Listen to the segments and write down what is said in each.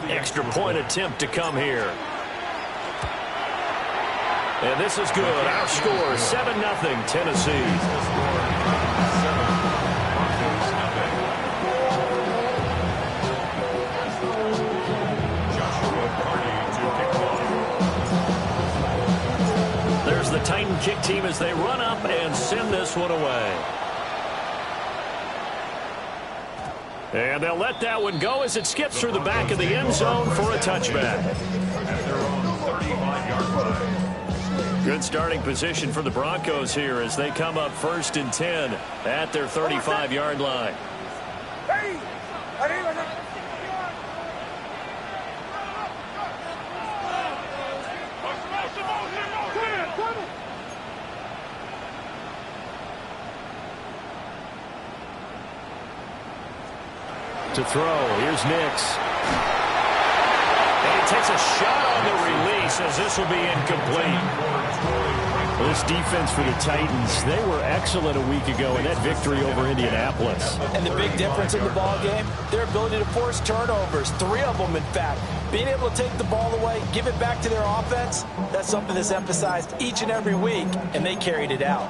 Extra point attempt to come here. And this is good. Our score, 7-0 Tennessee. There's the Titan kick team as they run up and send this one away. And they'll let that one go as it skips through the back of the end zone for a touchback. Good starting position for the Broncos here as they come up 1st and 10 at their 35-yard line. To throw, here's Nix. And he takes a shot on the release as this will be incomplete. This defense for the Titans, they were excellent a week ago in that victory over Indianapolis. And the big difference in the ball game, their ability to force turnovers, 3 of them in fact. Being able to take the ball away, give it back to their offense, that's something that's emphasized each and every week, and they carried it out.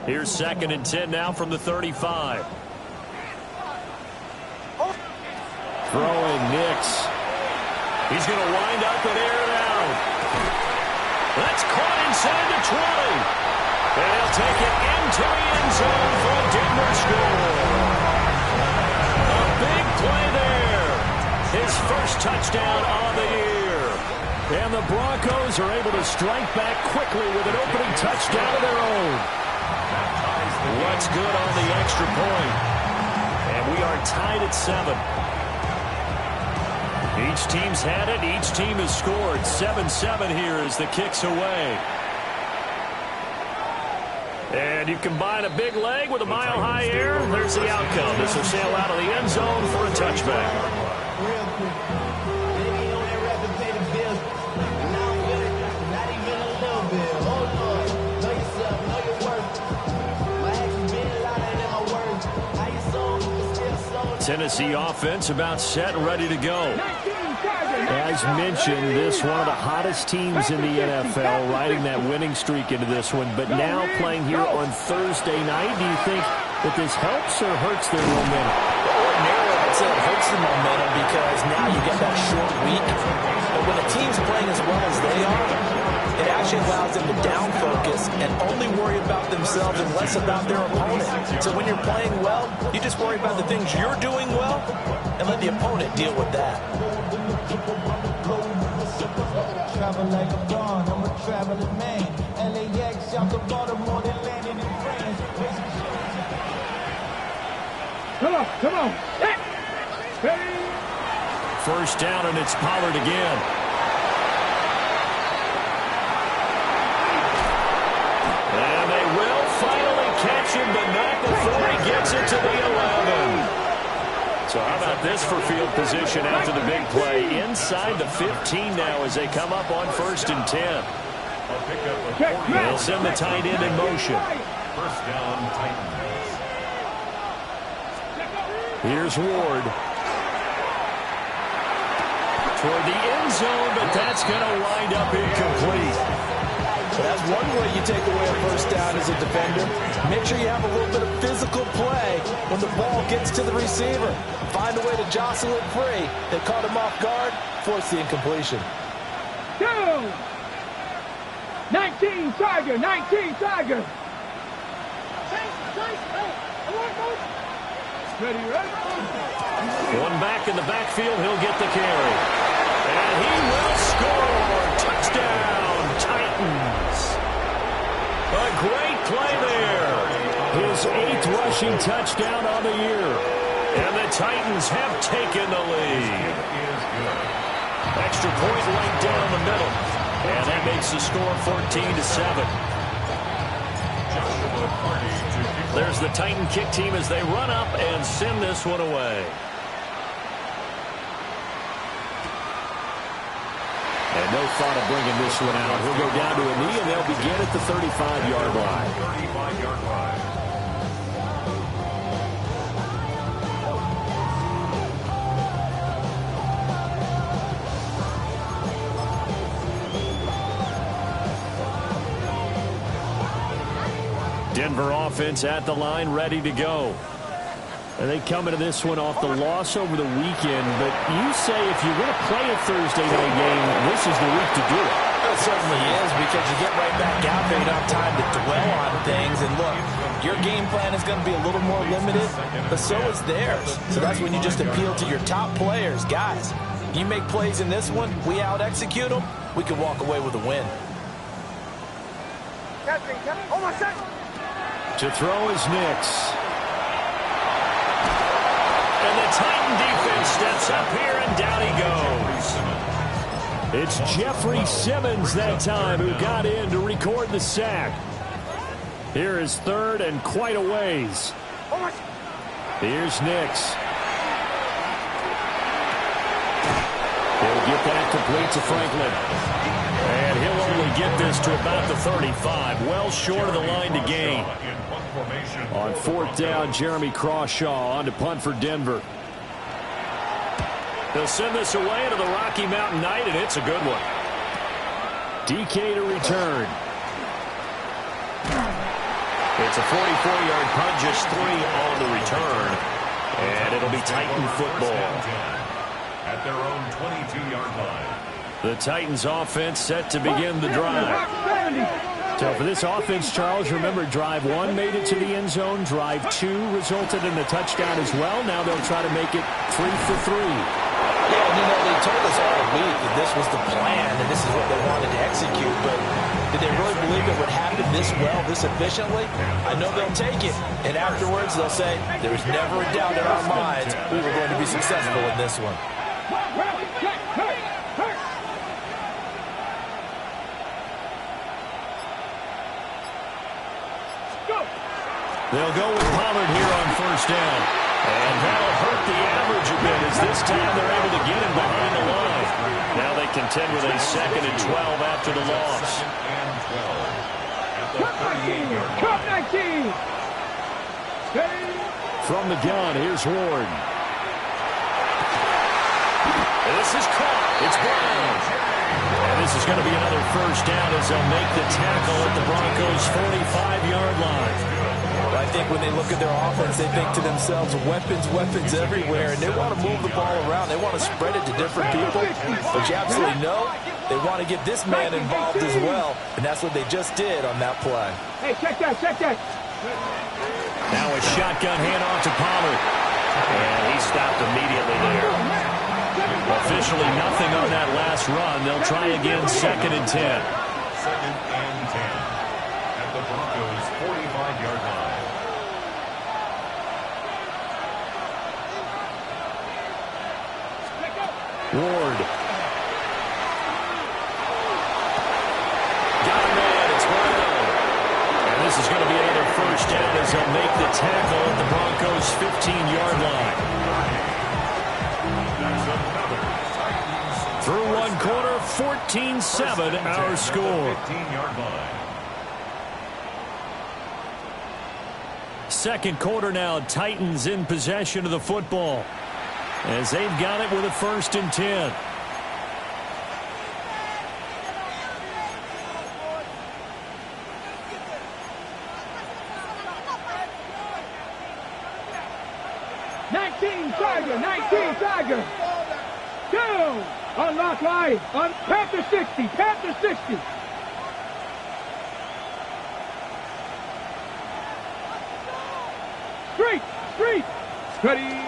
Here's 2nd and 10 now from the 35. Throwing Nix. He's going to wind up and air it out. That's caught inside the 20. And he'll take it into the end zone for a Denver score. A big play there. His first touchdown on the year. And the Broncos are able to strike back quickly with an opening touchdown of their own. What's good on the extra point? And we are tied at 7. Each team's had it. Each team has scored. 7-7 here as the kick's away. And you combine a big leg with a mile-high air. There's the outcome. This will sail out of the end zone for a touchback. Tennessee offense about set and ready to go. As mentioned, this one of the hottest teams in the NFL, riding that winning streak into this one, but now playing here on Thursday night. Do you think that this helps or hurts their momentum? Ordinarily, I'd say it hurts the momentum because now you get that short week. But when a team's playing as well as they are, it actually allows them to down focus and only worry about themselves and less about their opponent. So when you're playing well, you just worry about the things you're doing well and let the opponent deal with that. Travel like a bond, I'm a traveling man. LAX, out to Baltimore, then landing in France. Come on. Hey. First down, and it's Pollard again. And they will finally catch him, but not before he gets it to the 11. So how about this for field position after the big play? Inside the 15 now as they come up on 1st and 10. They'll send the tight end in motion. First down, Titans. Here's Ward. Toward the end zone, but that's going to wind up incomplete. So that's one way you take away a first down as a defender. Make sure you have a little bit of physical play when the ball gets to the receiver. Find a way to jostle it free. They caught him off guard, force the incompletion. 19 Tiger. Ready, right? One back in the backfield, he'll get the carry. And he will score. Touchdown, Titans. A great play there. His 8th rushing touchdown on the year. And the Titans have taken the lead. Extra point right down the middle. And that makes the score 14-7. There's the Titan kick team as they run up and send this one away. And no thought of bringing this one out. He'll go down to a knee, and they'll begin at the 35-yard line. 35-yard line. Denver offense at the line, ready to go. And they come into this one off the loss over the weekend. But you say if you're going to play a Thursday night game, this is the week to do it. It certainly is, because you get right back out there. You don't have time to dwell on things. And look, your game plan is going to be a little more limited, but so is theirs. So that's when you just appeal to your top players. Guys, you make plays in this one, we out-execute them, we can walk away with a win. To throw is Nix. And the Titan defense steps up here, and down he goes. It's Jeffrey Simmons that time who got in to record the sack. Here is third and quite a ways. Here's Nix. He'll get that complete to Franklin. And he'll only get this to about the 35. Well short of the line to gain. On fourth down, Jeremy Crawshaw on to punt for Denver. They'll send this away to the Rocky Mountain Night, and it's a good one. DK to return. It's a 44-yard punt, just 3 on the return. And it'll be Titan football. At their own 22-yard line. The Titans offense set to begin the drive. So for this offense, Charles, remember, drive 1 made it to the end zone. Drive 2 resulted in a touchdown as well. Now they'll try to make it 3 for 3. Yeah, and they told us all week that this was the plan and this is what they wanted to execute, but did they really believe it would happen this well, this efficiently? I know they'll take it, and afterwards they'll say, there was never a doubt in our minds we were going to be successful in this one. They'll go with Pollard here on first down. And that'll hurt the average a bit, as this time they're able to get him behind the line. Now they contend with a 2nd and 12 after the loss. From the gun, here's Ward. This is caught. It's Brown. And this is going to be another first down as they'll make the tackle at the Broncos' 45-yard line. I think when they look at their offense, they think to themselves, weapons, weapons everywhere, and they want to move the ball around. They want to spread it to different people, but you absolutely know they want to get this man involved as well, and that's what they just did on that play. Hey, check that, check that. Now a shotgun handoff to Pollard, and he stopped immediately there. Officially nothing on that last run. They'll try again, 2nd and 10. 2nd and 10 at the Broncos' 45-yard line. Ward. Got a man. It's Brown. And this is going to be another first down as they'll make the tackle at the Broncos' 15-yard line. Through one quarter, 14-7 our score. 15-yard line. Second quarter now, Titans in possession of the football, as they've got it with a 1st and 10. Tiger. 2. Unlock line. On Panther 60. Panther 60. Street. Steady.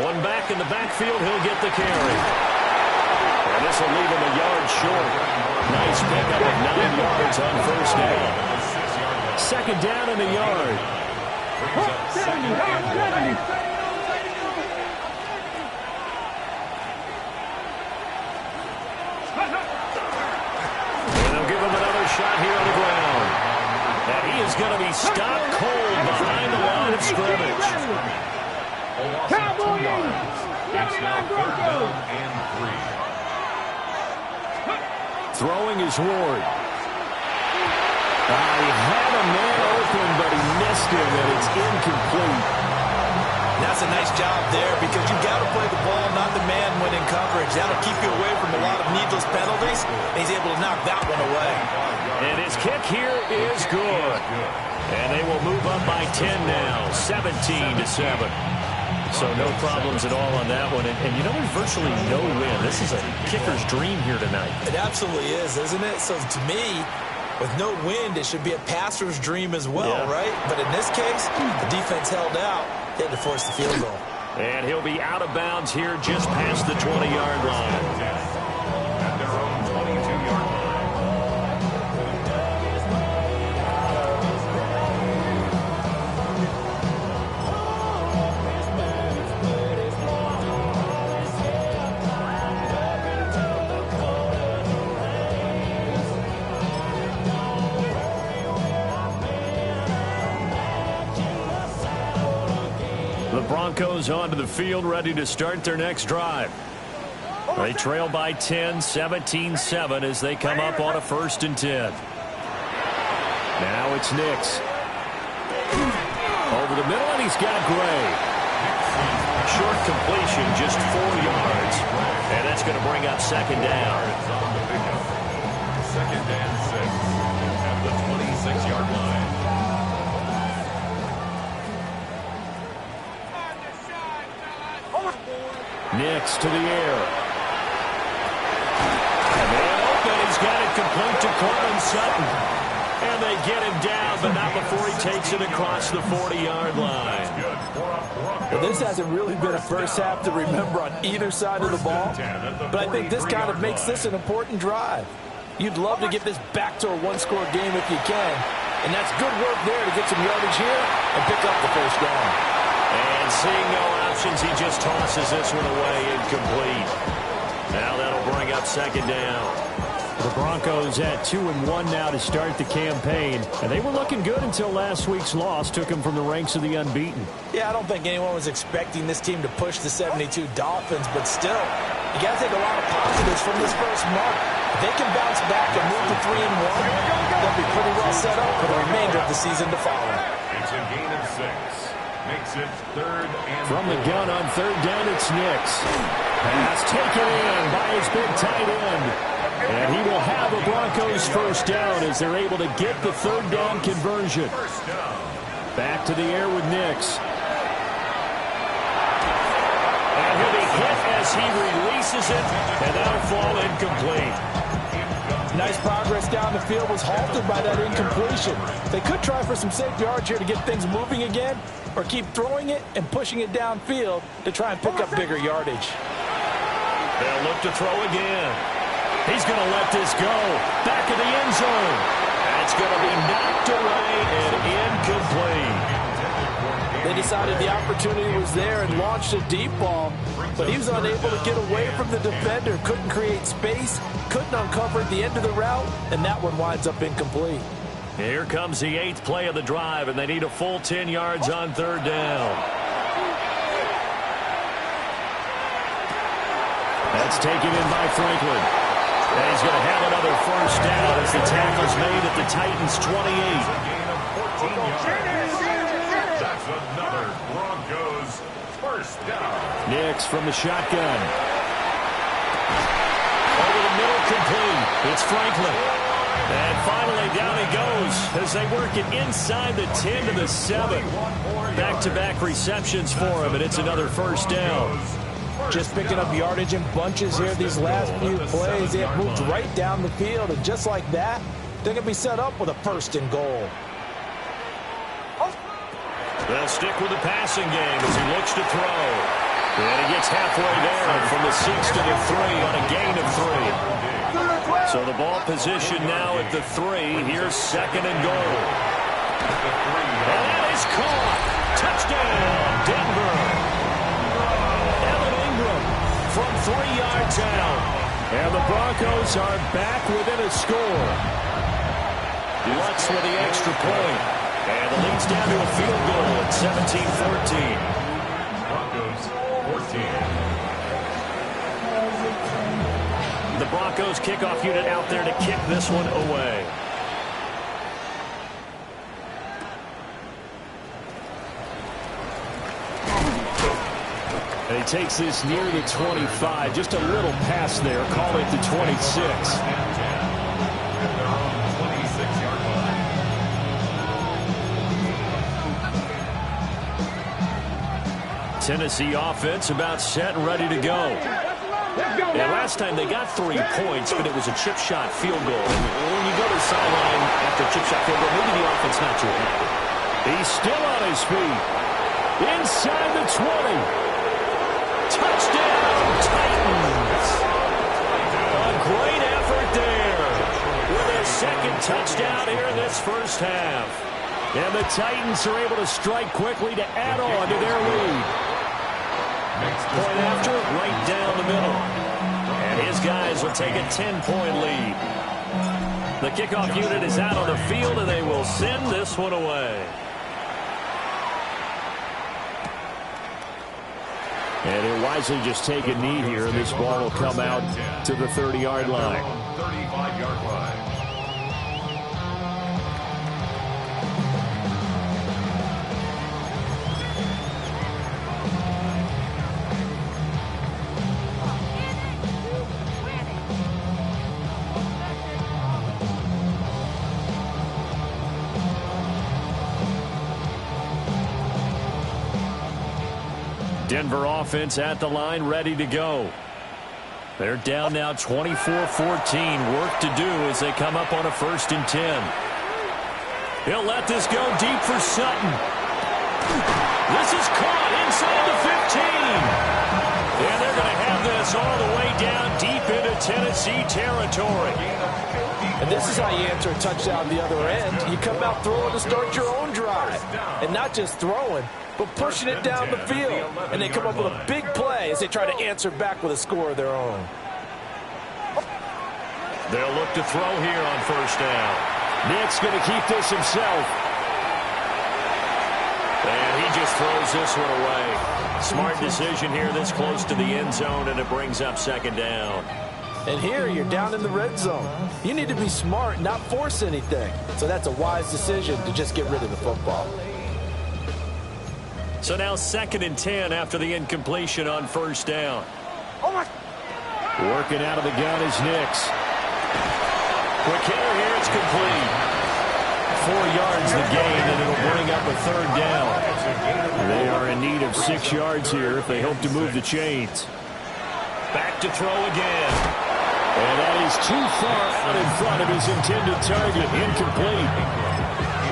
One back in the backfield. He'll get the carry. And this will leave him a yard short. Nice pickup of 9 yards on first down. 2nd down in the yard. 70. Shot here on the ground. And he is going to be stopped cold behind the line of scrimmage. Cowboy It's now 3rd down and 3. Throwing is Ward. He had a man open, but he missed him, and it's incomplete. That's a nice job there, because you've got to play the ball, not the man when in coverage. That'll keep you away from a lot of needless penalties. He's able to knock that one away. And his kick here is good. And they will move up by 10 now, 17-7. So no problems at all on that one. And you know, there's virtually no win. This is a kicker's dream here tonight. It absolutely is, isn't it? So to me, with no wind, it should be a passer's dream as well, right? But in this case, the defense held out. They had to force the field goal. And he'll be out of bounds here just past the 20-yard line. At their own 22-yard line. The Broncos onto the field, ready to start their next drive. They trail by 10, 17-7 as they come up on a 1st and 10. Now it's Nix. Over the middle, and he's got Gray. Short completion, just 4 yards. And that's going to bring up 2nd down. 2nd and 6 at the 26-yard line. Nix to the air. Man open. He's got it complete to Cortland Sutton. And they get him down, but not before he takes it across the 40-yard line. Well, this hasn't really been a first half to remember on either side of the ball. But I think this kind of makes this an important drive. You'd love to get this back to a one-score game if you can. And that's good work there to get some yardage here and pick up the 1st down. And seeing no options, he just tosses this one away incomplete. Now that'll bring up 2nd down. The Broncos at 2-1 now to start the campaign. And they were looking good until last week's loss took them from the ranks of the unbeaten. Yeah, I don't think anyone was expecting this team to push the 72 Dolphins, but still, you got to take a lot of positives from this first month. If they can bounce back and move to 3-1, they'll be pretty well set up for the remainder of the season to follow. It's a gain of 6. Makes it 3rd and From the gun on 3rd down, it's Nix. Pass taken in by his big tight end. And he will have a Broncos 1st down as they're able to get the 3rd down conversion. Back to the air with Nix. And he'll be hit as he releases it, and that'll fall incomplete. Nice progress down the field was halted by that incompletion. They could try for some safe yards here to get things moving again, or keep throwing it and pushing it downfield to try and pick up bigger yardage. They'll look to throw again. He's going to let this go. Back of the end zone. That's going to be knocked away and incomplete. They decided the opportunity was there and launched a deep ball, but he was unable to get away from the defender, couldn't create space, couldn't uncover the end of the route, and that one winds up incomplete. Here comes the 8th play of the drive, and they need a full 10 yards on 3rd down. That's taken in by Franklin. And he's going to have another 1st down as the tackle's made at the Titans' 28. That's another Broncos 1st down. Nix from the shotgun. Over the middle, complete. It's Franklin. And finally down he goes as they work it inside the 10 to the 7. Back-to-back receptions for him, and it's another 1st down. Just picking up yardage in bunches here these last few plays. They have moved right down the field, and just like that, they're going to be set up with a 1st and goal. They'll stick with the passing game as he looks to throw. And he gets halfway there from the 6 to the 3 on a gain of 3. So the ball position now at the 3. Here's 2nd and goal. And that is caught. Touchdown, Denver. Evan Ingram from 3 yards out. And the Broncos are back within a score. Lutz with the extra point. And the lead's down to a field goal at 17-14. Broncos 14. The Broncos kickoff unit out there to kick this one away. He takes this near the 25. Just a little pass there. Call it the 26. Tennessee offense about set and ready to go. And last time they got 3 points, but it was a chip shot field goal. And when you go to the sideline after a chip shot field goal, maybe the offense not too happy. He's still on his feet. Inside the 20. Touchdown, Titans. A great effort there with their second touchdown here in this first half. And the Titans are able to strike quickly to add on to their lead. Point after, right down the middle. And his guys will take a 10-point lead. The kickoff unit is out on the field, and they will send this one away. And he'll wisely just take a knee here, and this ball will come out to the 30-yard line. 35-yard line. Denver offense at the line, ready to go. They're down now 24-14. Work to do as they come up on a 1st and 10. He'll let this go deep for Sutton. This is caught inside the 15. And they're going to have this all the way down deep into Tennessee territory. And this is how you answer a touchdown the other end. You come out throwing to start your own drive. And not just throwing, but pushing it down the field. And they come up with a big play as they try to answer back with a score of their own. They'll look to throw here on 1st down. Nick's going to keep this himself. And he just throws this one away. Smart decision here this close to the end zone, and it brings up 2nd down. And here you're down in the red zone. You need to be smart, not force anything. So that's a wise decision to just get rid of the football. So now 2nd and 10 after the incompletion on 1st down. Working out of the gun is Nix. Quick hitter here, it's complete. 4 yards the gain, and it'll bring up a 3rd down. They are in need of 6 yards here if they hope to move the chains. Back to throw again. And that is too far out in front of his intended target. Incomplete.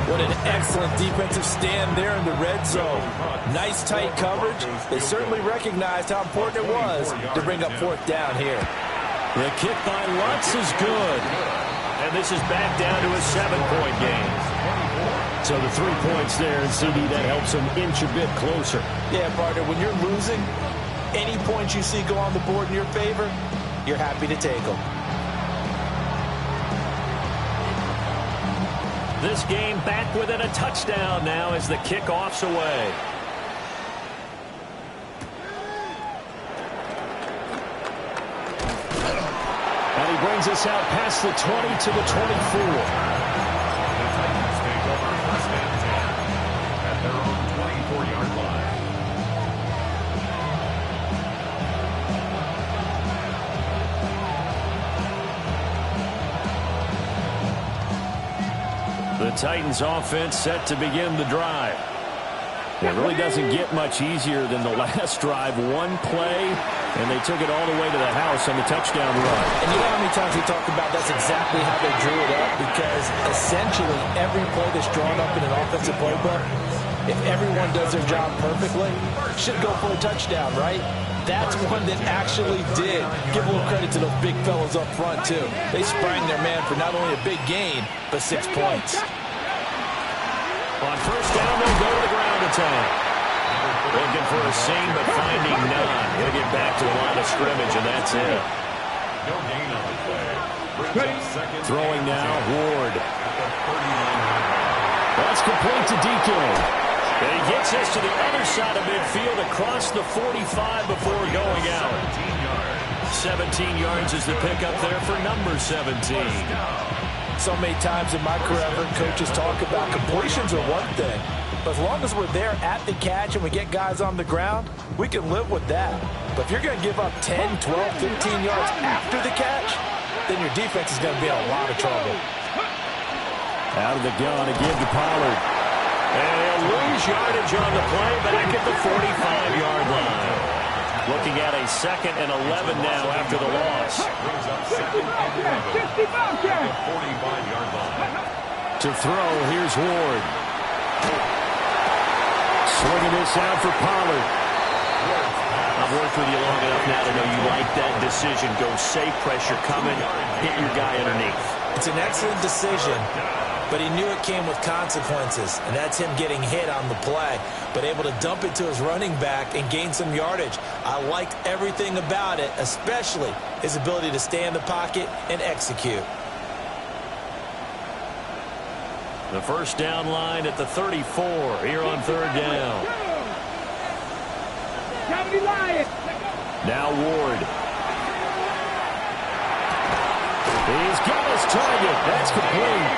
What an excellent defensive stand there in the red zone. Nice tight coverage. They certainly recognized how important it was to bring up 4th down here. The kick by Lutz is good. And this is back down to a 7-point game. So the 3 points there, and CD, that helps them inch a bit closer. Yeah, partner, when you're losing, any points you see go on the board in your favor, you're happy to take them. This game back within a touchdown now as the kickoff's away. And he brings us out past the 20 to the 24. The Titans offense set to begin the drive. It really doesn't get much easier than the last drive. 1 play, and they took it all the way to the house on the touchdown run. And you know how many times we talked about that's exactly how they drew it up? Because essentially every play that's drawn up in an offensive playbook, if everyone does their job perfectly, should go for a touchdown, right? That's one that actually did. Give a little credit to those big fellas up front, too. They sprang their man for not only a big gain, but 6 points. On 1st down, they'll go to the ground attack. Looking for a seam, but finding none. He'll get back to the line of scrimmage, and that's it. No gain on the play. Throwing now, Ward. That's complete to DK. And he gets us to the other side of midfield across the 45 before going out. 17 yards is the pickup there for number 17. So many times in my career, I've heard coaches talk about completions are one thing, but as long as we're there at the catch and we get guys on the ground, we can live with that. But if you're going to give up 10, 12, 15 yards after the catch, then your defense is going to be in a lot of trouble. Out of the gun again to Pollard. And he'll lose yardage on the play back at the 45-yard line. Looking at a 2nd and 11 now after the loss. Brings up 2nd and 11 at the 45-yard line. To throw, here's Ward. Swinging this out for Pollard. I've worked with you long enough now to know you like that decision. Go safe, pressure coming, hit your guy underneath. It's an excellent decision, but he knew it came with consequences, and that's him getting hit on the play, but able to dump it to his running back and gain some yardage. I liked everything about it, especially his ability to stay in the pocket and execute. The first down line at the 34 here on 3rd down. Now Ward. He's got his target. That's complete.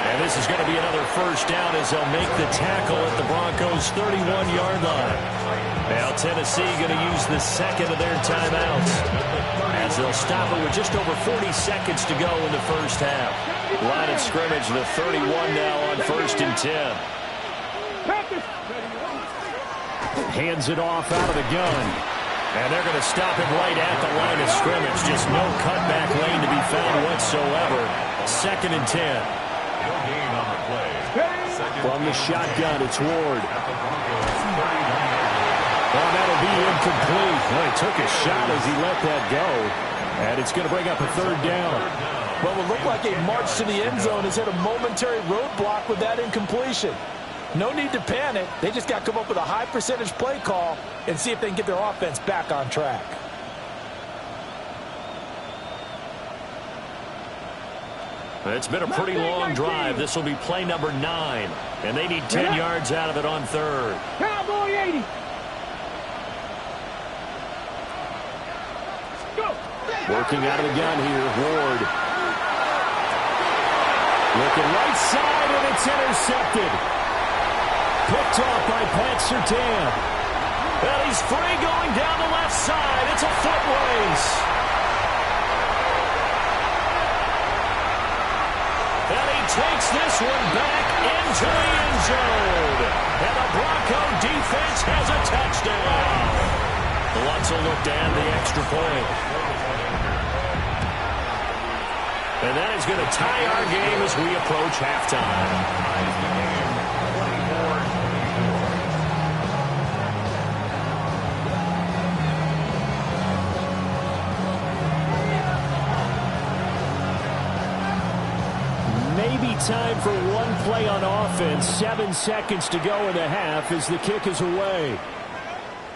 And this is going to be another first down as they'll make the tackle at the Broncos' 31-yard line. Now Tennessee going to use the 2nd of their timeouts as they'll stop it with just over 40 seconds to go in the first half. Line of scrimmage, the 31 now on 1st and 10. Hands it off out of the gun. And they're going to stop him right at the line of scrimmage. Just no cutback lane to be found whatsoever. 2nd and 10. No gain on the play. From the shotgun, it's Ward. Oh, that'll be incomplete. Well, he took a shot as he let that go. And it's going to bring up a 3rd down. What will look like a march to the end zone has hit a momentary roadblock with that incompletion. No need to panic. They just got to come up with a high percentage play call and see if they can get their offense back on track. It's been a pretty long drive. This will be play number 9. And they need 10 yards out of it on 3rd. Cowboy 80. Go. Working out of the gun here, Ward. Looking right side, and it's intercepted. Picked off by Pat Surtain. Well, he's free going down the left side. It's a foot race. And he takes this one back into the end zone. And the Bronco defense has a touchdown. Lutz will look to add the extra point. And that is going to tie our game as we approach halftime. Maybe time for one play on offense. 7 seconds to go in the half as the kick is away.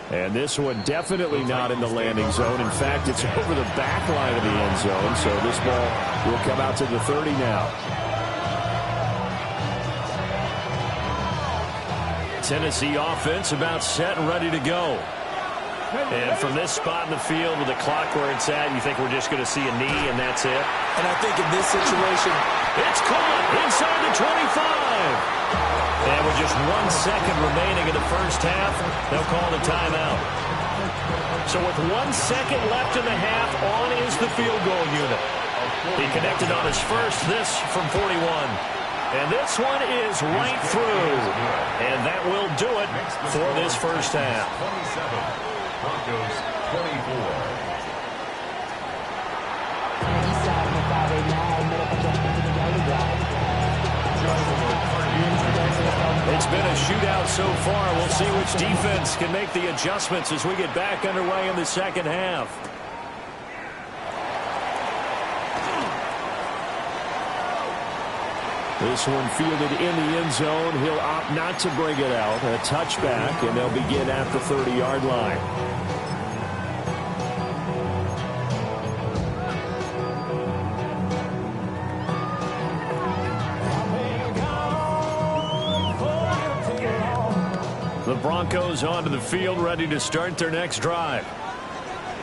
And this one definitely not in the landing zone. In fact, it's over the back line of the end zone. So this ball will come out to the 30 now. Tennessee offense about set and ready to go. And from this spot in the field with the clock where it's at, you think we're just going to see a knee and that's it? And I think in this situation, it's caught inside the 25. And with just 1 second remaining in the first half, they'll call the timeout. So with 1 second left in the half, on is the field goal unit. He connected on his first, this from 41. And this one is right through. And that will do it for this first half. 27. Broncos 24. It's been a shootout so far. We'll see which defense can make the adjustments as we get back underway in the second half. This one fielded in the end zone. He'll opt not to bring it out. A touchback, and they'll begin at the 30-yard line. The Broncos onto the field, ready to start their next drive.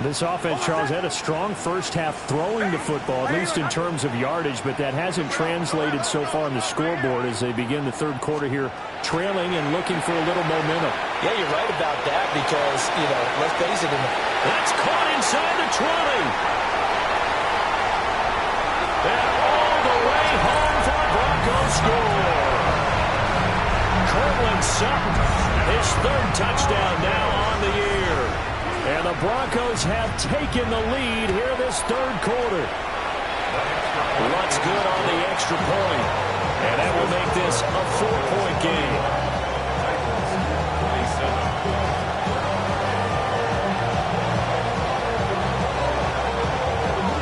This offense, Charles, had a strong first half throwing the football, at least in terms of yardage, but that hasn't translated so far on the scoreboard as they begin the third quarter here, trailing and looking for a little momentum. Yeah, you're right about that because, let's face it. That's caught inside the 20. And all the way home for a Broncos score. Cortland Sutton, his third touchdown now on the year. And the Broncos have taken the lead here this third quarter. What's good on the extra point? And that will make this a 4-point game.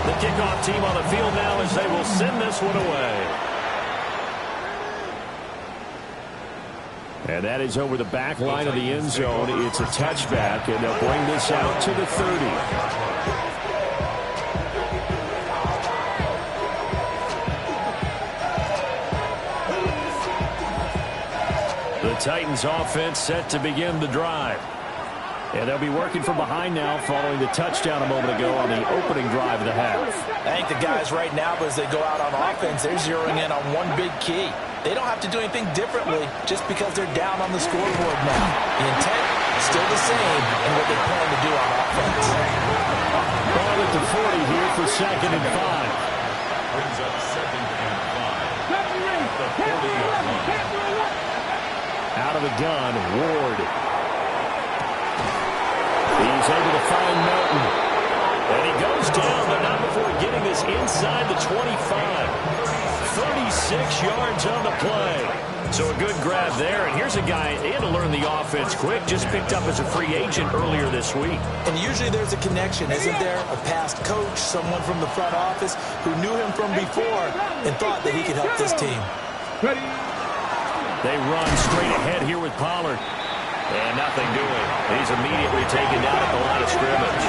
The kickoff team on the field now as they will send this one away. And that is over the back line of the end zone. It's a touchback, and they'll bring this out to the 30. The Titans offense set to begin the drive. And they'll be working from behind now following the touchdown a moment ago on the opening drive of the half. I think the guys right now, as they go out on offense, they're zeroing in on one big key. They don't have to do anything differently just because they're down on the scoreboard now. The intent is still the same in what they plan to do on offense. Ball at the 40 here for 2nd and 5. Brings up 2nd and 5. The 40-yard line. Out of the gun, Ward. He's able to find Melton. And he goes down, but not before getting this inside the 25. 36 yards on the play. So a good grab there. And here's a guy, they had to learn the offense quick, just picked up as a free agent earlier this week. And usually there's a connection, isn't there? A past coach, someone from the front office who knew him from before and thought that he could help this team. They run straight ahead here with Pollard. And nothing doing. He's immediately taken down at the line of scrimmage.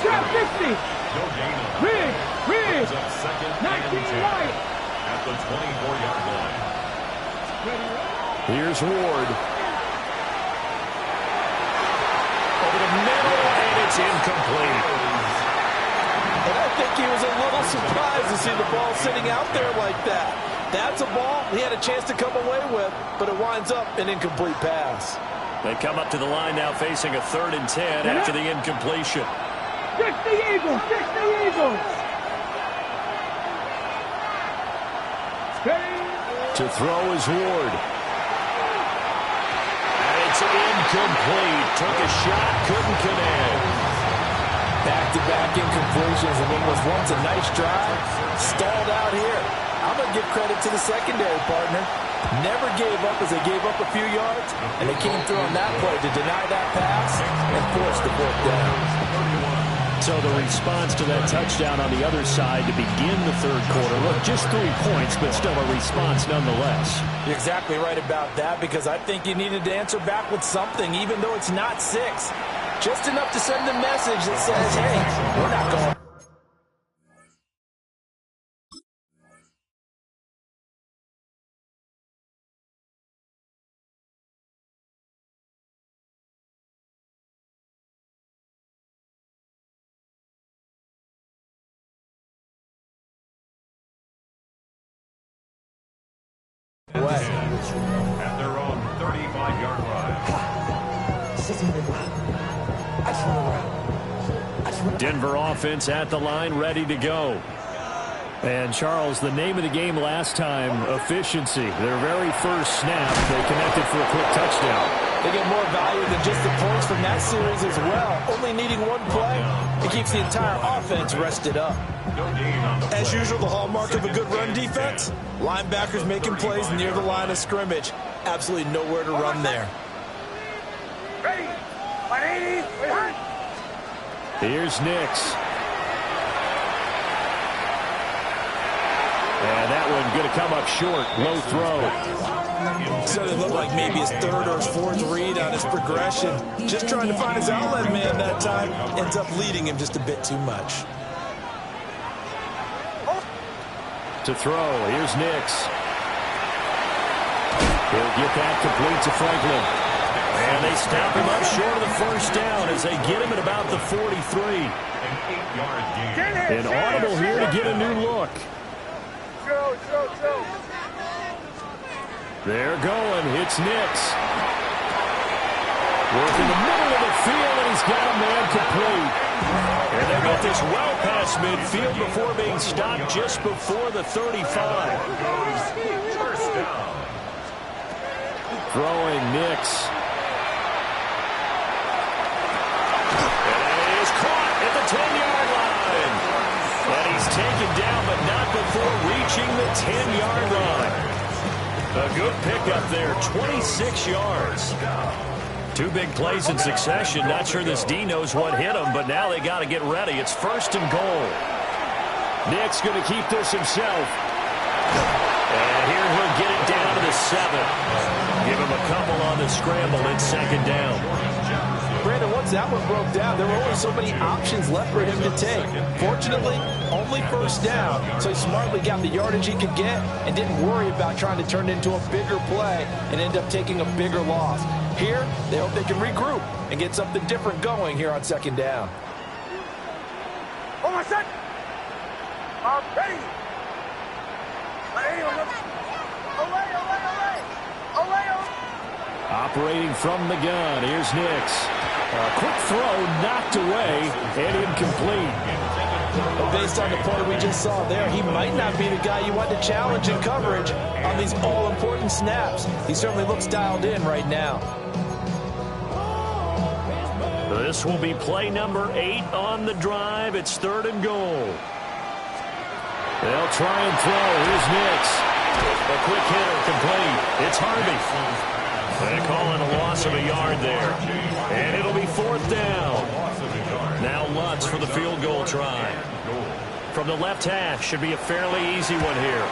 Shot 50. Ridge. Brings up 2nd and 10 at the 24-yard line. Here's Ward. Over the middle, and it's incomplete. And I think he was a little surprised to see the ball sitting out there like that. That's a ball he had a chance to come away with, but it winds up an incomplete pass. They come up to the line now facing a 3rd and 10 after the incompletion. 60 Eagles, 60 Eagles. To throw is Ward. And it's incomplete. Took a shot, couldn't connect. Back-to-back incompletions, and what was once a nice drive, stalled out here. I'm going to give credit to the secondary partner. Never gave up as they gave up a few yards, and they came through on that play to deny that pass and force the 4th down. So the response to that touchdown on the other side to begin the third quarter. Look, just 3 points, but still a response nonetheless. You're exactly right about that because I think you needed to answer back with something, even though it's not 6. Just enough to send a message that says, hey, we're not going. At their own 35-yard line. Denver offense at the line, ready to go. And, Charles, the name of the game last time, efficiency. Their very first snap, they connected for a quick touchdown. They get more value than just the points from that series as well. Only needing one play, it keeps the entire offense rested up. As usual, the hallmark of a good run defense, linebackers making plays near the line of scrimmage. Absolutely nowhere to run there. Ready. 180. Here's Nix. And that one going to come up short. Low throw. So it looked like maybe his 3rd or his 4th read on his progression. Just trying to find his outlet man that time. Ends up leading him just a bit too much. To throw. Here's Nix. He'll get that complete to Franklin. And And they stop him up short of the first down as they get him at about the 43. An 8-yard gain. An audible here to get a new look. They're going. It's Nix. Working the middle of the field, and he's got a man complete. And they got this well past midfield before being stopped just before the 35. First down. Throwing Nix. And it is caught at the 10-yard line. And he's taken down, but not before reaching the 10-yard line. A good pickup there, 26 yards. Two big plays in succession. Not sure this D knows what hit him, but now they got to get ready. It's first and goal. Nick's going to keep this himself. And here he'll get it down to the 7. Give him a couple on the scramble and second down. Brandon, once that one broke down, there were only so many options left for him to take. Fortunately, only first down, so he smartly got the yardage he could get and didn't worry about trying to turn it into a bigger play and end up taking a bigger loss. Here, they hope they can regroup and get something different going here on second down. Hold on, set. Ready. Operating from the gun, here's Nix. A quick throw knocked away and incomplete. But based on the play we just saw there, he might not be the guy you want to challenge in coverage on these all-important snaps. He certainly looks dialed in right now. This will be play number 8 on the drive. It's third and goal. They'll try and throw. Here's Nix. A quick hitter complete. It's Harvey. They call it a loss of a yard there. And it'll be fourth down. Now Lutz for the field goal try. From the left hash, should be a fairly easy one here.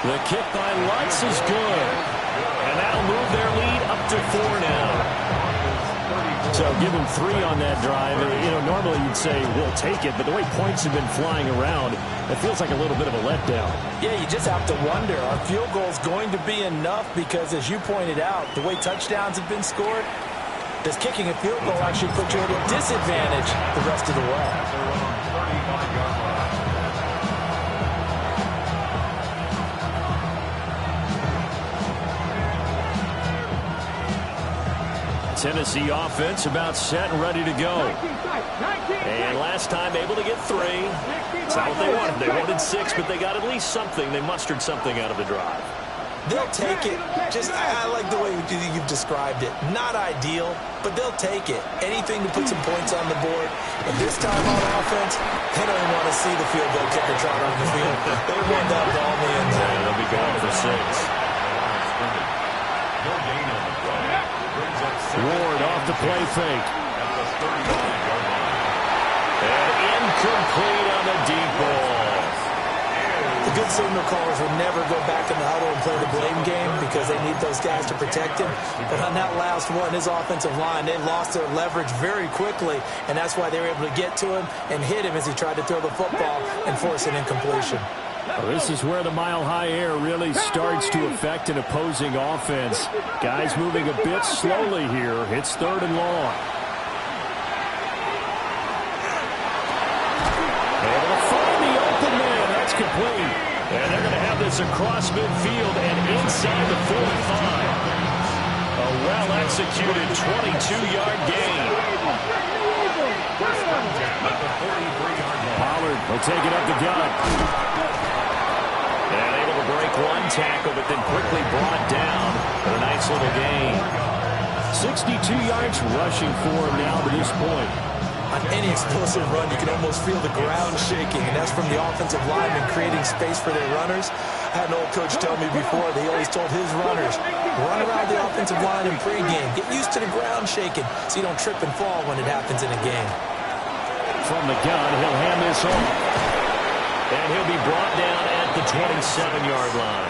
The kick by Lutz is good. And that'll move their lead up to 4 now. So give him 3 on that drive. You know, normally you'd say, we'll take it, but the way points have been flying around, it feels like a little bit of a letdown. Yeah, you just have to wonder, are field goals going to be enough? Because as you pointed out, the way touchdowns have been scored, does kicking a field goal actually put you at a disadvantage the rest of the way? Tennessee offense about set and ready to go. And last time able to get 3. That's not what they wanted. They wanted 6, but they got at least something. They mustered something out of the drive. They'll take it. I like the way you've described it. Not ideal, but they'll take it. Anything to put some points on the board. And this time on offense, they don't even want to see the field goal kicker trot on the field. They want that ball in the end zone. They'll be going for 6. Ward off the play fake. And incomplete on the deep ball. The good signal callers will never go back in the huddle and play the blame game because they need those guys to protect him. But on that last one, his offensive line, they lost their leverage very quickly, and that's why they were able to get to him and hit him as he tried to throw the football and force an incompletion. Well, this is where the mile-high air really starts to affect an opposing offense. Guys moving a bit slowly here. It's third and long. Able to find the open man. That's complete. And they're going to have this across midfield and inside the 45. A well-executed 22-yard gain. Pollard will take it up the gut. And able to break one tackle, but then quickly brought down for a nice little gain. 62 yards rushing for him now to this point. On any explosive run, you can almost feel the ground shaking, and that's from the offensive linemen creating space for their runners. I had an old coach tell me before that he always told his runners, run around the offensive line in pregame. Get used to the ground shaking so you don't trip and fall when it happens in a game. From the gun, he'll hand this off. And he'll be brought down at the 27-yard line.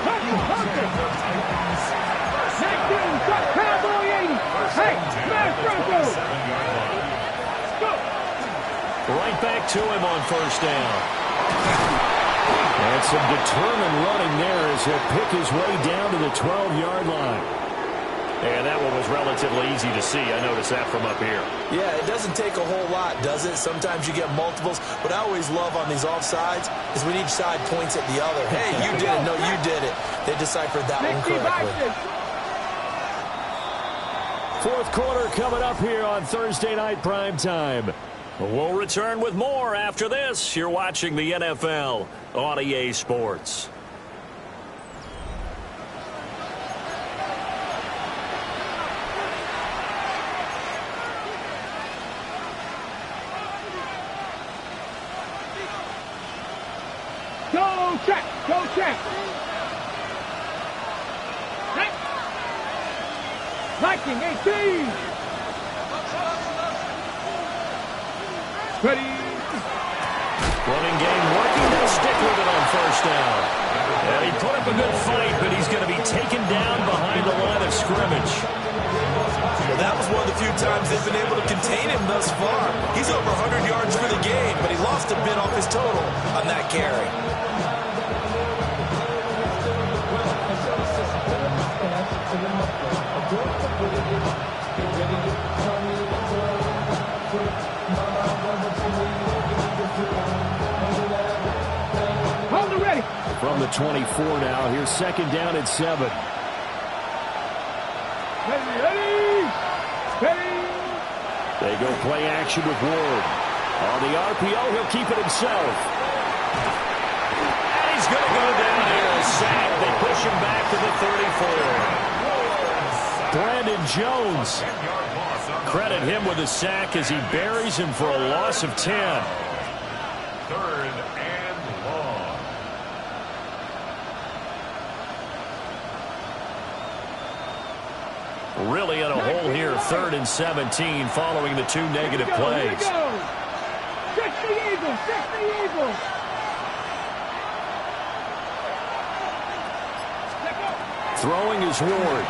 Right back to him on first down. And some determined running there as he'll pick his way down to the 12-yard line. And that one was relatively easy to see. I noticed that from up here. Yeah, it doesn't take a whole lot, does it? Sometimes you get multiples. What I always love on these offsides is when each side points at the other. Hey, you did it. No, you did it. They deciphered that one correctly. Fourth quarter coming up here on Thursday Night Primetime. We'll return with more after this. You're watching the NFL on EA Sports. Go check! Go check! Viking 18! Ready! Running game working. They'll stick with it on first down. And he put up a good fight, but he's going to be taken down behind the line of scrimmage. Well, that was one of the few times they've been able to contain him thus far. He's over 100 yards for the game, but he lost a bit off his total on that carry. Hold it ready! From the 24 now, here's second down at 7. Ready! Ready! They go play action with Ward. On the RPO, he'll keep it himself. And he's going to go down here. A sack. They push him back to the 34. Brandon Jones. Credit him with a sack as he buries him for a loss of 10. 3rd and long. Really in a hole here, 3rd and 17, following the 2 negative plays. Check the Eagle! Check the Eagle! Throwing is Ward.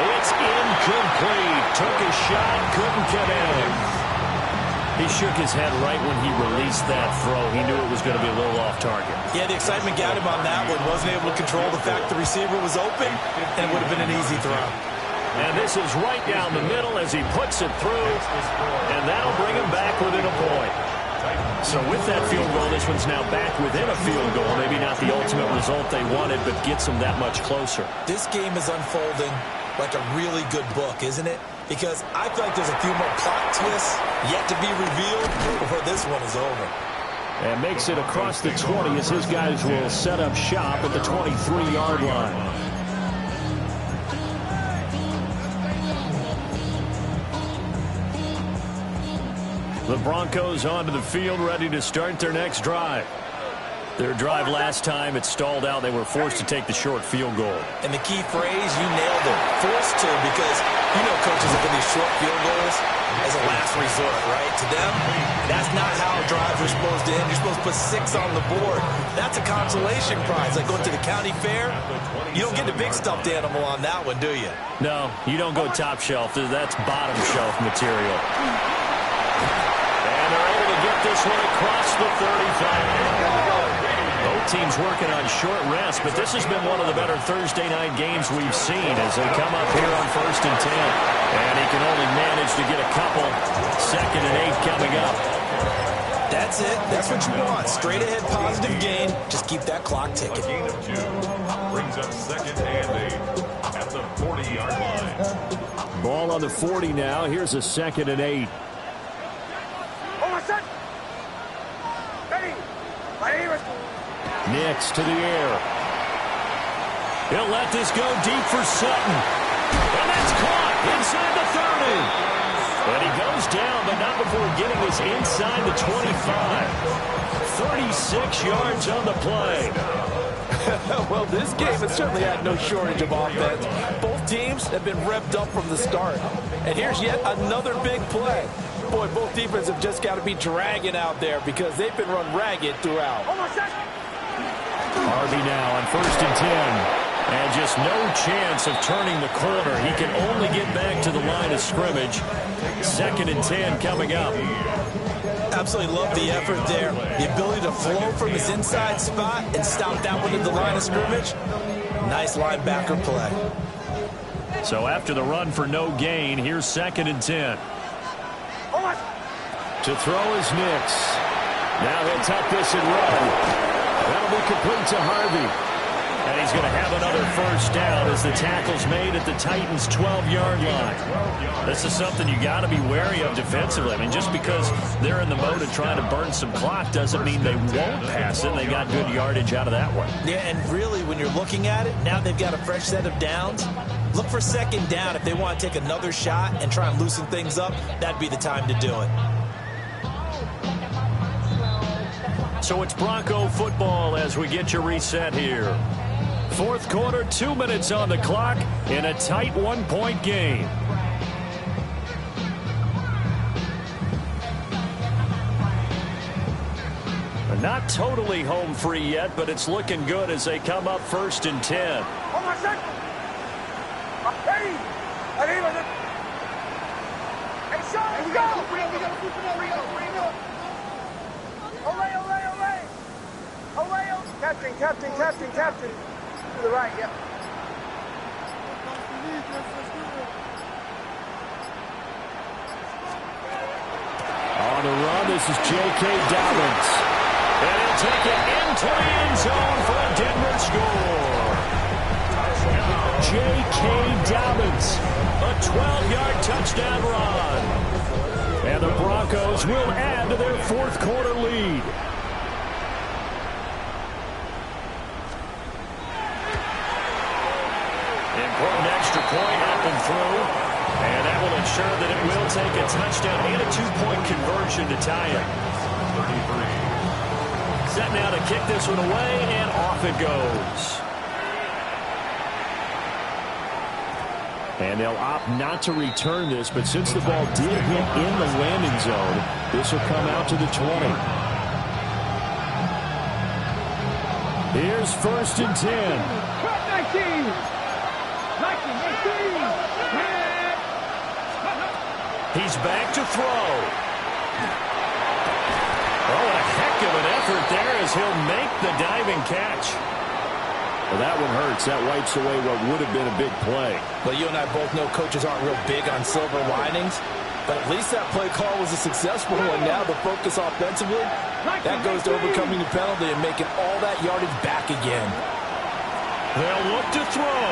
It's incomplete. Took a shot, couldn't get in. He shook his head right when he released that throw. He knew it was going to be a little off target. Yeah, the excitement got him on that one. Wasn't able to control the fact the receiver was open, and it would have been an easy throw. And this is right down the middle as he puts it through, and that'll bring him back within a point. So with that field goal, this one's now back within a field goal. Maybe not the ultimate result they wanted, but gets them that much closer. This game is unfolding like a really good book, isn't it? Because I feel like there's a few more plot twists yet to be revealed before this one is over. And makes it across the 20 as his guys will set up shop at the 23-yard line. The Broncos onto the field, ready to start their next drive. Their drive last time, it stalled out. They were forced to take the short field goal. And the key phrase, you nailed it. Forced to, because you know coaches have been these short field goals as a last resort, right? To them, that's not how drives are supposed to end. You're supposed to put 6 on the board. That's a consolation prize. Like going to the county fair, you don't get the big stuffed animal on that one, do you? No, you don't go top shelf. That's bottom shelf material. And they're able to get this one across the 35. Both teams working on short rest, but this has been one of the better Thursday night games we've seen as they come up here on 1st and 10. And he can only manage to get a couple. 2nd and 8 coming up. That's it. That's what you want. Straight ahead positive gain. Just keep that clock ticking. A gain of 2 brings up 2nd and 8 at the 40-yard line. Ball on the 40 now. Here's a 2nd and 8. Nix to the air. He'll let this go deep for Sutton. And that's caught inside the 30. And he goes down, but not before getting this inside the 25. 36 yards on the play. Well, this game has certainly had no shortage of offense. Both teams have been revved up from the start. And here's yet another big play. Boy, both defenses have just got to be dragging out there because they've been run ragged throughout. Harvey now on 1st and 10. And just no chance of turning the corner. He can only get back to the line of scrimmage. 2nd and 10 coming up. Absolutely love the effort there. The ability to flow from his inside spot and stop that one at the line of scrimmage. Nice linebacker play. So after the run for no gain, here's 2nd and 10. To throw is Nix. Now he'll tuck this and run. That'll be complete to Harvey. And he's going to have another first down as the tackle's made at the Titans' 12-yard line. This is something you got to be wary of defensively. I mean, just because they're in the mode of trying to burn some clock doesn't mean they won't pass it. They got good yardage out of that one. Yeah, and really, when you're looking at it, now they've got a fresh set of downs. Look for 2nd down. If they want to take another shot and try and loosen things up, that'd be the time to do it. So it's Bronco football as we get you reset here. 4th quarter, 2 minutes on the clock in a tight 1-point game. They're not totally home free yet, but it's looking good as they come up 1st and 10. Captain. To the right, yep. On the run, this is J.K. Dobbins. And he'll take it into the end zone for a Denver score. J.K. Dobbins, a 12-yard touchdown run. And the Broncos will add to their 4th quarter lead. Important extra point up and through. And that will ensure that it will take a touchdown and a 2-point conversion to tie it. Set now to kick this one away, and off it goes. And they'll opt not to return this, but since the ball did hit in the landing zone, this will come out to the 20. Here's 1st and 10. 19. He's back to throw. Oh, a heck of an effort there as he'll make the diving catch. Well, that one hurts. That wipes away what would have been a big play. Well, you and I both know coaches aren't real big on silver linings, but at least that play call was a successful one. Now the focus offensively, that goes to overcoming the penalty and making all that yardage back again. They'll look to throw.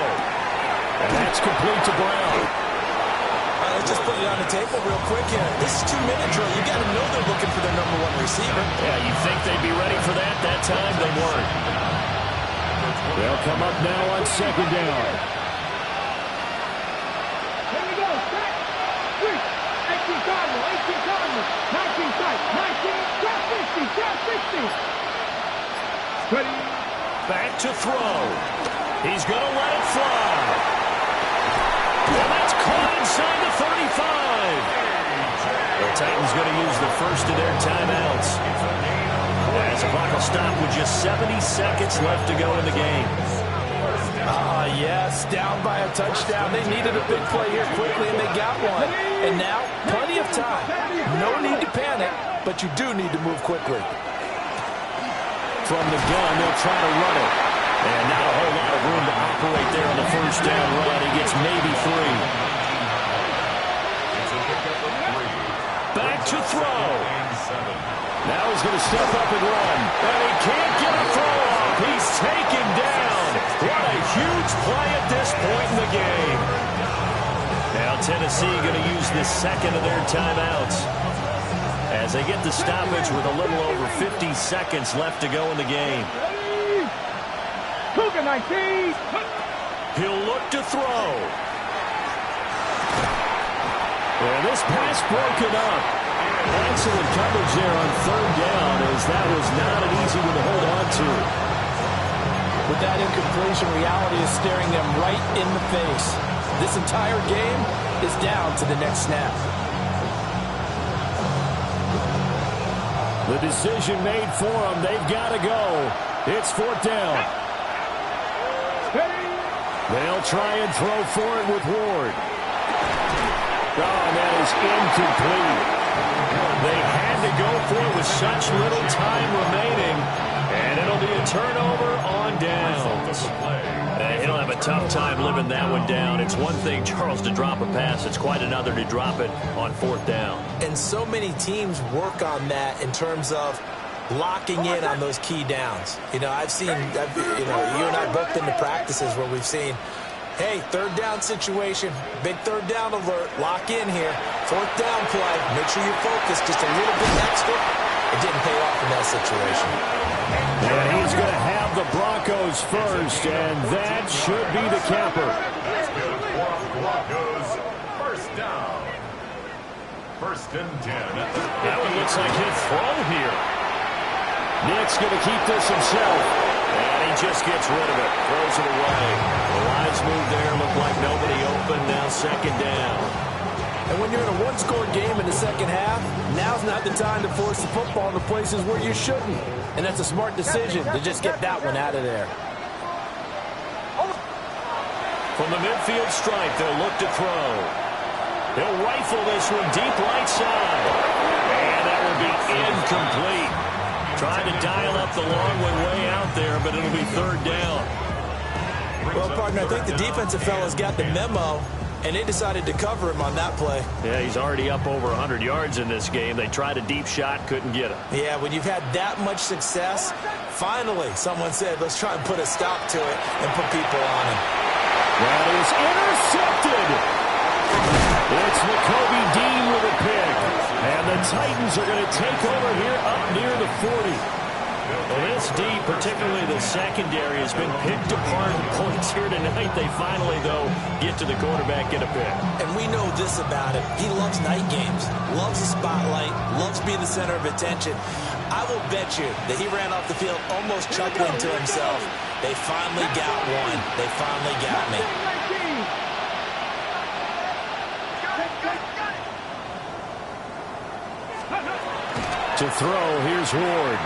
And that's complete to Brown. Let's just put it on the table real quick here. This is 2-minute drill. You got to know they're looking for their #1 receiver. Yeah, you think they'd be ready for that? That time they weren't. They'll come up now on 2nd down. Here we go. Set. Switch. 18 Cardinal. 18 Cardinal. 19 tight. 19. Drop 60. Drop 60. Ready. Back to throw. He's going to let it fly. And that's caught inside the 35. The Titans going to use the first of their timeouts. As the clock will stop with just 70 seconds left to go in the game. Yes, down by a touchdown. They needed a big play here quickly, and they got one. And now, plenty of time. No need to panic, but you do need to move quickly. From the gun, they'll try to run it. And not a whole lot of room to operate there on the first down run. He gets maybe 3. Back to throw. Now he's going to step up and run. And he can't get a throw off. He's taken down. What a huge play at this point in the game. Now Tennessee going to use the second of their timeouts as they get the stoppage with a little over 50 seconds left to go in the game. Cougar 19. He'll look to throw. And this pass broken up. Excellent coverage there on 3rd down, as that was not an easy one to hold on to. With that incompletion, reality is staring them right in the face. This entire game is down to the next snap. The decision made for them. They've got to go. It's 4th down. They'll try and throw for it with Ward. Oh, and that is incomplete. They had to go for it with such little time remaining. And it'll be a turnover on downs. He'll have a tough time living that one down. It's one thing, Charles, to drop a pass. It's quite another to drop it on 4th down. And so many teams work on that in terms of locking in on those key downs. You know, you and I both been to practices where we've seen, hey, 3rd down situation, big 3rd down alert, lock in here. 4th down play, make sure you're focused just a little bit extra. It didn't pay off in that situation. And he's going to have the Broncos first, and that should be the capper. Broncos, 1st down. 1st and 10. That one looks like he'll throw here. Nick's going to keep this himself. And he just gets rid of it. Throws it away. The lines move there. Look like nobody open. Now 2nd down. And when you're in a one-score game in the second half, now's not the time to force the football to places where you shouldn't. And that's a smart decision to just get that one out of there. From the midfield stripe, they'll look to throw. He'll rifle this one deep right side. And that will be incomplete. Trying to dial up the long one way out there, but it'll be 3rd down. Well, partner, I think the defensive fellas got the memo, and they decided to cover him on that play. Yeah, he's already up over 100 yards in this game. They tried a deep shot, couldn't get him. Yeah, when you've had that much success, finally someone said, let's try and put a stop to it and put people on him. That is intercepted. It's N'Kobe Dean with a pick. And the Titans are going to take over here up near the 40. Well, this D, particularly the secondary, has been picked apart in points here tonight. They finally, though, get to the quarterback, get a pick. And we know this about him. He loves night games, loves the spotlight, loves being the center of attention. I will bet you that he ran off the field almost chuckling to himself. They finally got one. They finally got me. To throw, here's Ward.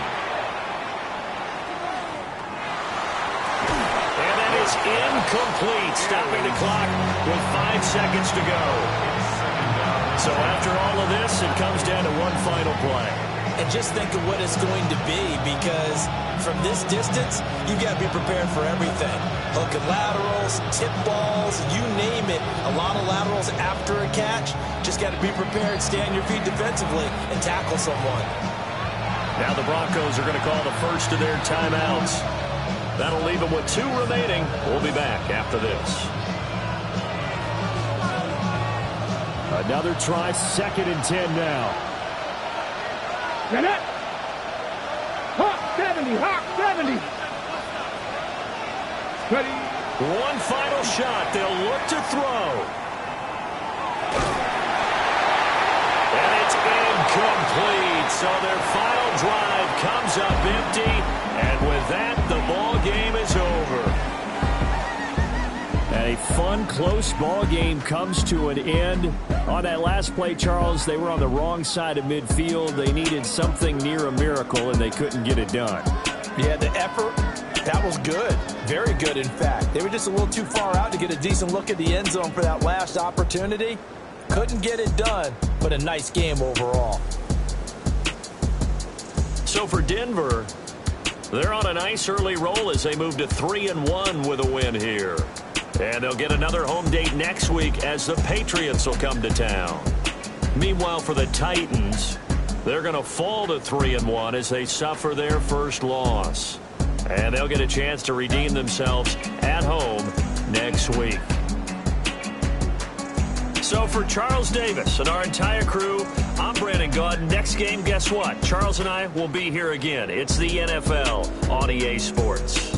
And that is incomplete, stopping the clock with 5 seconds to go. So after all of this, it comes down to one final play. And just think of what it's going to be, because from this distance, you've got to be prepared for everything. Hook and laterals, tip balls, you name it. A lot of laterals after a catch. Just got to be prepared, stay on your feet defensively, and tackle someone. Now the Broncos are going to call the first of their timeouts. That'll leave them with 2 remaining. We'll be back after this. Another try, 2nd and 10 now. Get it! Hawk 70, Hawk 70. Ready? One final shot. They'll look to throw. And it's incomplete. So their final drive comes up empty. And with that, the ball game is over. And a fun, close ball game comes to an end. On that last play, Charles, they were on the wrong side of midfield. They needed something near a miracle, and they couldn't get it done. Yeah, the effort, that was good. Very good, in fact. They were just a little too far out to get a decent look at the end zone for that last opportunity. Couldn't get it done, but a nice game overall. So for Denver, they're on a nice early roll as they move to 3-1 with a win here. And they'll get another home date next week as the Patriots will come to town. Meanwhile, for the Titans, they're going to fall to 3-1 as they suffer their first loss. And they'll get a chance to redeem themselves at home next week. So for Charles Davis and our entire crew, I'm Brandon Gaudin. Next game, guess what? Charles and I will be here again. It's the NFL on EA Sports.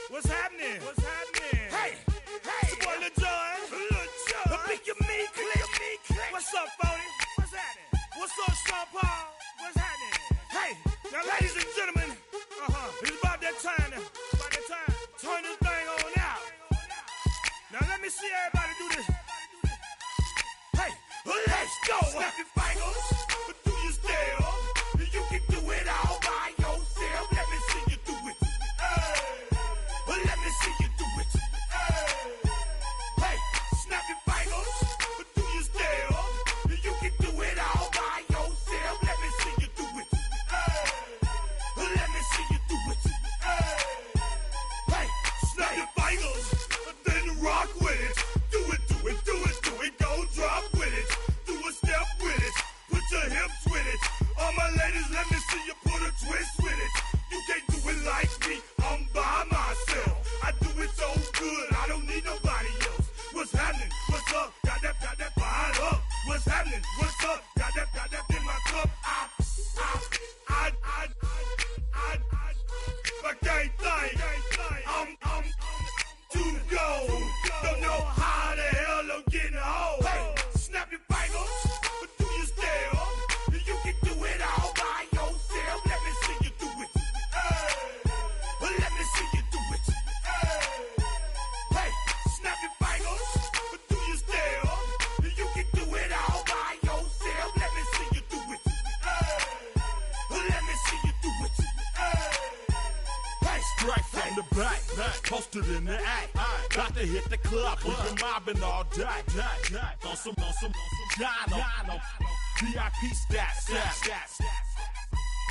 What's happening? What's happening? Hey, it's your boy Lil Jon. The Pick Your Me Click. What's up, Phony? What's happening? What's up, Sean Paul? What's happening? Hey, now ladies and gentlemen, it's about that time. Turn this thing on out. Now let me see everybody do this. Hey, let's go. Snap your fingers, but do you still? You can do it all by yourself. Let me see you do it. Let me see you do it. Hey, snap your fingers, but do you still? You can do it all by yourself. Let me see you do it. Let me see you do it. Hey, snap your fingers, then rock with it. Do it, go drop with it. Do a step with it, put your hips with it. All my ladies, let me see you put a twist with it. You can't do it like me, I'm by myself. I do it so good, I don't need nobody else. What's happening? What's up? Got that fired up. What's happening? What's up? Got that in my cup. I can't think. I'm too go. Don't know how the hell I'm getting home. Hey, snap your fingers, but do you still? You can do it all by yourself. Let me see you do it. Let me see you do it. Hey, snap your fingers, but do you still? You can do it all by yourself. Let me see you do it. Let me see you do it. Hey, Straight from the back, posted in the act. Got to hit the club, we've been mobbing all day. On some Dino, VIP stats.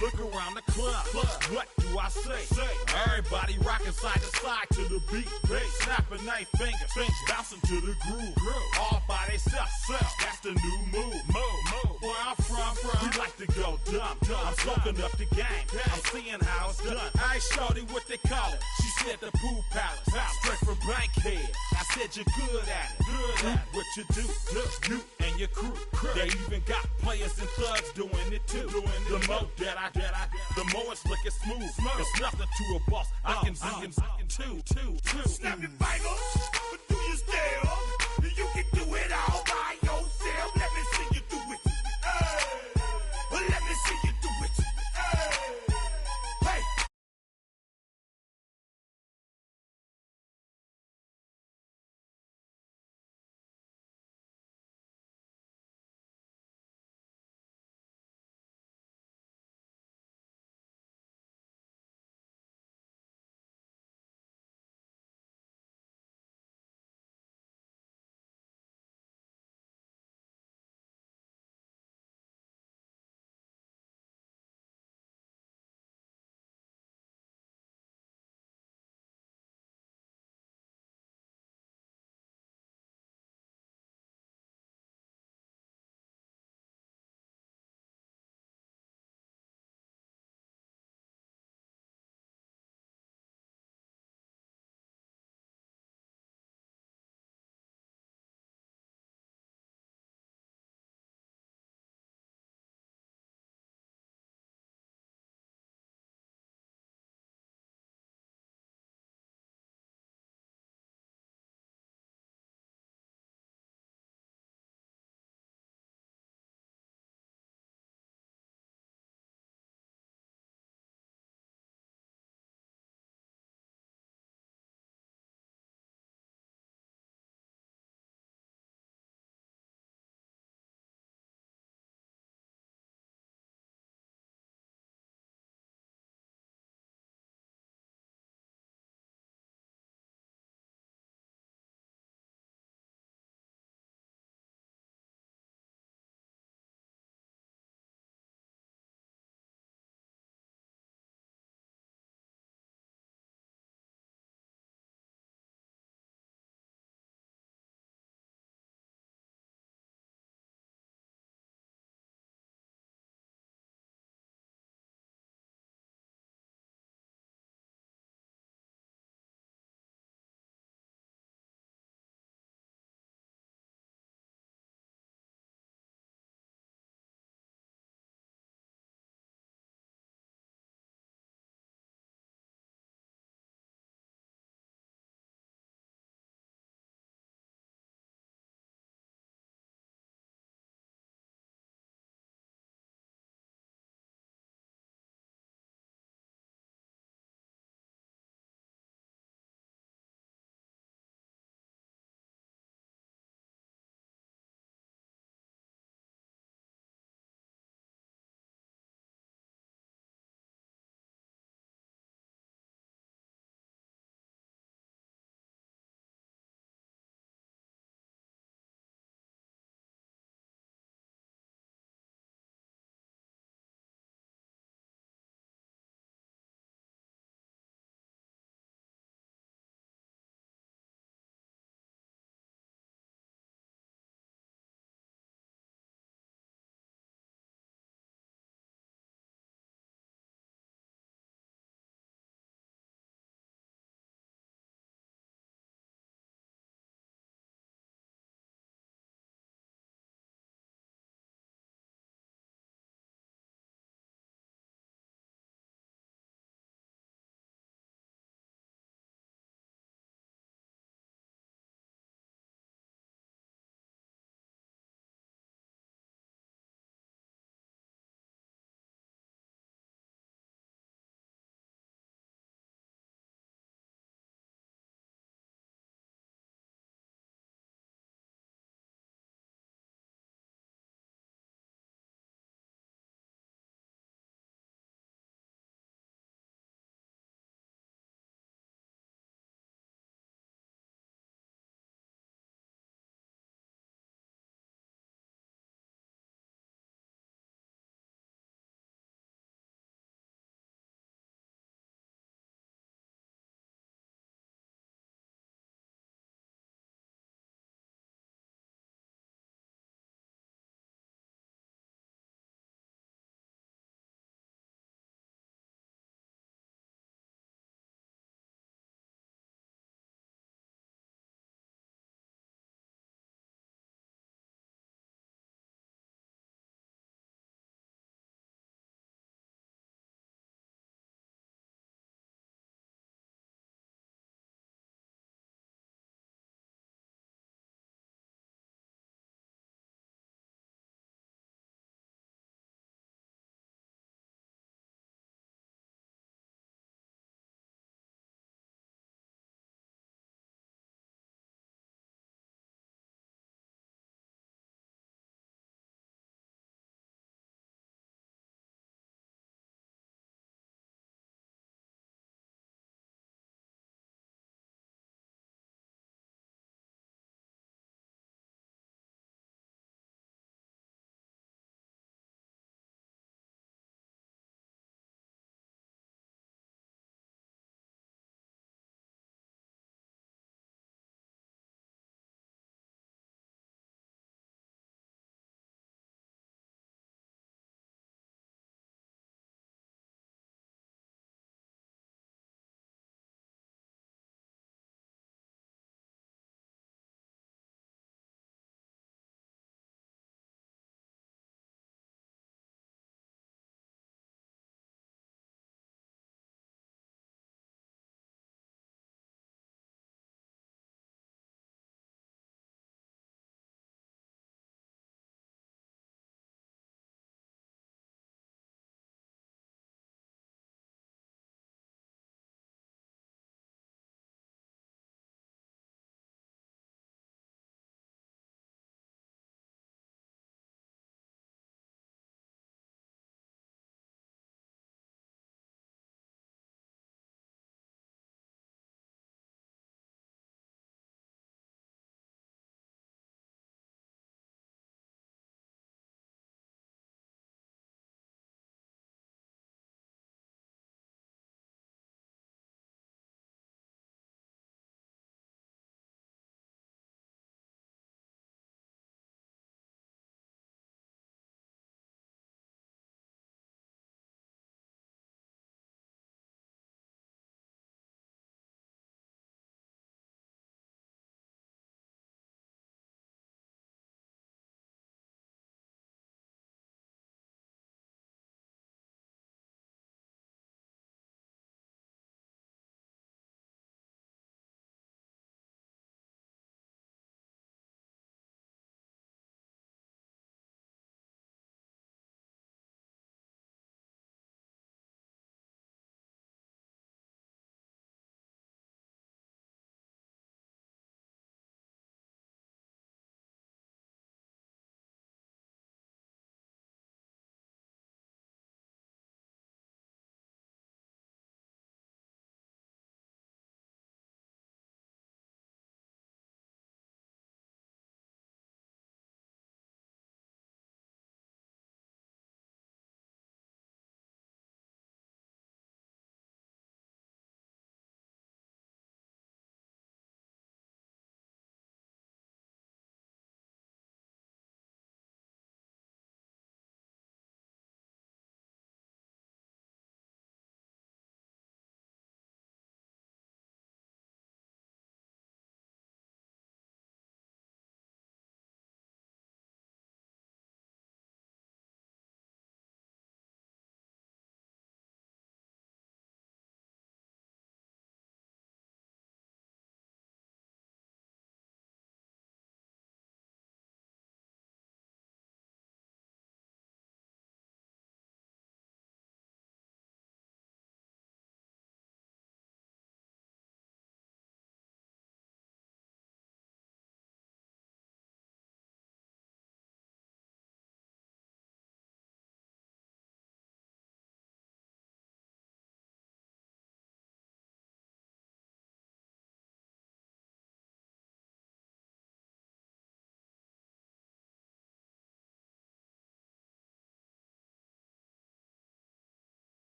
Look around the club, what do I say? Everybody rocking side to side to the beat. Snapping their fingers, bouncing to the groove. All by themselves, that's the new move. Where I'm from, we like to go dumb. I'm soaking up the game, I'm seeing how it's done. I ain't shorty what they call it. She said the pool palace, straight from Bankhead. I said you're good at it. What you do, you and your crew. They even got players and thugs doing it too. The more that I the more it's looking smooth. It's nothing to a boss. I can too. snap your fingers,